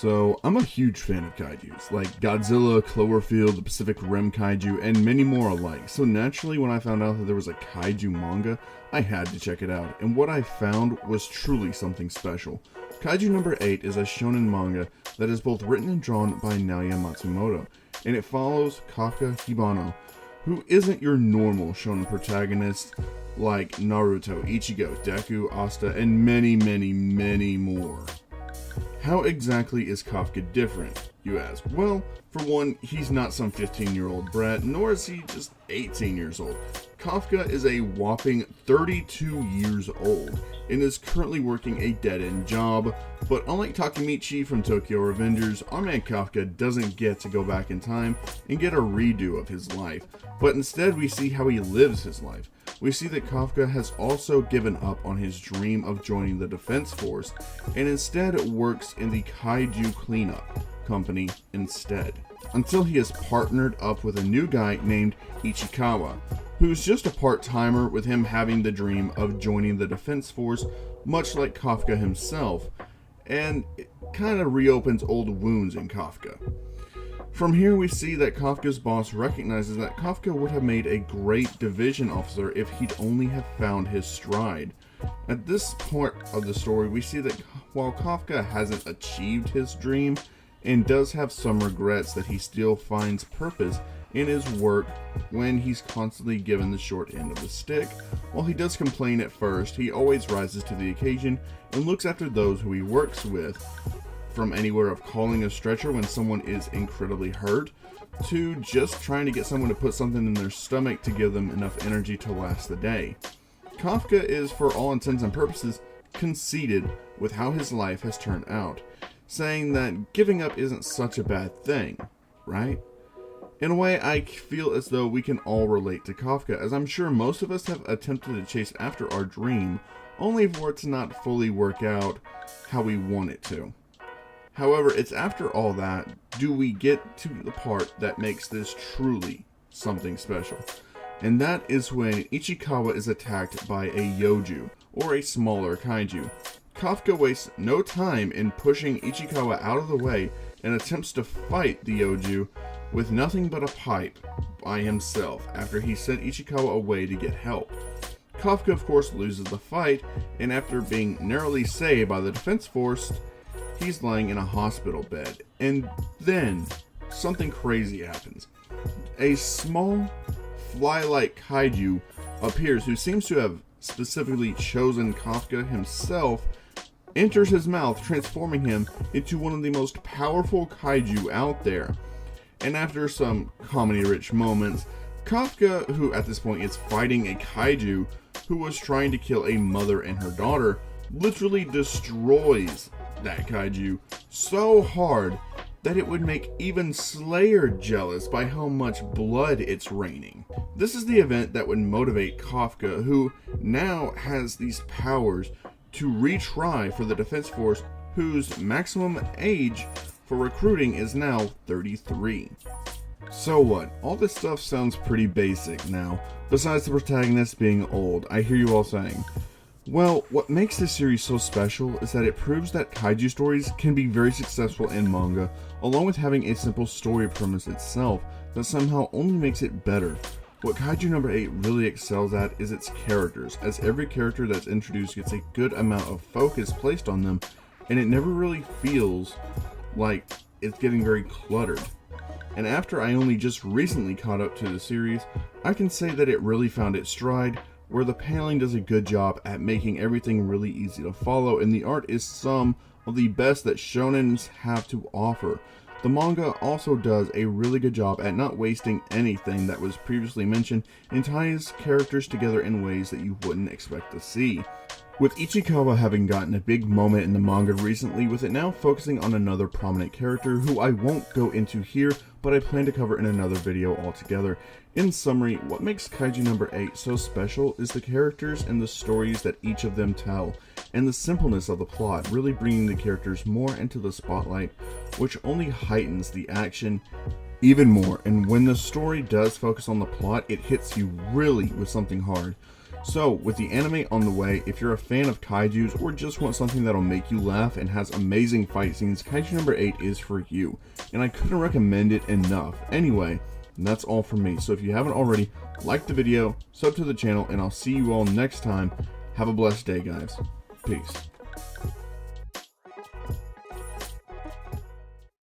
So, I'm a huge fan of kaijus, like Godzilla, Cloverfield, the Pacific Rim kaiju, and many more alike. So naturally, when I found out that there was a kaiju manga, I had to check it out, and what I found was truly something special. Kaiju No. 8 is a shonen manga that is both written and drawn by Naoya Matsumoto, and it follows Kafka Hibano, who isn't your normal shonen protagonist like Naruto, Ichigo, Deku, Asta, and many more. How exactly is Kafka different, you ask? Well, for one, he's not some 15-year-old brat, nor is he just 18 years old. Kafka is a whopping 32 years old and is currently working a dead-end job, but unlike Takemichi from Tokyo Revengers, our man Kafka doesn't get to go back in time and get a redo of his life, but instead we see how he lives his life. We see that Kafka has also given up on his dream of joining the Defense Force and instead works in the Kaiju Cleanup Company instead, until he is partnered up with a new guy named Ichikawa, who's just a part-timer with him having the dream of joining the Defense Force, much like Kafka himself, and it kind of reopens old wounds in Kafka. From here we see that Kafka's boss recognizes that Kafka would have made a great division officer if he'd only have found his stride. At this part of the story we see that while Kafka hasn't achieved his dream and does have some regrets, that he still finds purpose in his work when he's constantly given the short end of the stick. While he does complain at first, he always rises to the occasion and looks after those who he works with, from anywhere of calling a stretcher when someone is incredibly hurt, to just trying to get someone to put something in their stomach to give them enough energy to last the day. Kafka is, for all intents and purposes, conceited with how his life has turned out, saying that giving up isn't such a bad thing, right? In a way, I feel as though we can all relate to Kafka, as I'm sure most of us have attempted to chase after our dream, only for it to not fully work out how we want it to. However, it's after all that, do we get to the part that makes this truly something special. And that is when Ichikawa is attacked by a Yoju, or a smaller kaiju. Kafka wastes no time in pushing Ichikawa out of the way and attempts to fight the Yoju with nothing but a pipe by himself after he sent Ichikawa away to get help. Kafka of course loses the fight, and after being narrowly saved by the Defense Force, he's lying in a hospital bed, and then something crazy happens. A small fly-like kaiju appears who seems to have specifically chosen Kafka himself, enters his mouth, transforming him into one of the most powerful kaiju out there. And after some comedy-rich moments, Kafka, who at this point is fighting a kaiju who was trying to kill a mother and her daughter, literally destroys that kaiju so hard that it would make even Slayer jealous by how much blood it's raining. This is the event that would motivate Kafka, who now has these powers, to retry for the Defense Force, whose maximum age for recruiting is now 33. So what? All this stuff sounds pretty basic now, besides the protagonist being old. I hear you all saying, well, what makes this series so special is that it proves that kaiju stories can be very successful in manga, along with having a simple story premise itself that somehow only makes it better. What Kaiju No. 8 really excels at is its characters, as every character that's introduced gets a good amount of focus placed on them, and it never really feels like it's getting very cluttered. And after I only just recently caught up to the series, I can say that it really found its stride, where the paneling does a good job at making everything really easy to follow, and the art is some of the best that shonens have to offer. The manga also does a really good job at not wasting anything that was previously mentioned, and ties characters together in ways that you wouldn't expect to see. With Ichikawa having gotten a big moment in the manga recently, with it now focusing on another prominent character who I won't go into here, but I plan to cover in another video altogether. In summary, what makes Kaiju No. 8 so special is the characters and the stories that each of them tell, and the simpleness of the plot, really bringing the characters more into the spotlight, which only heightens the action even more. And when the story does focus on the plot, it hits you really with something hard. So, with the anime on the way, if you're a fan of kaijus or just want something that'll make you laugh and has amazing fight scenes, Kaiju number 8 is for you. And I couldn't recommend it enough. Anyway, that's all from me. So if you haven't already, like the video, sub to the channel, and I'll see you all next time. Have a blessed day, guys. Peace.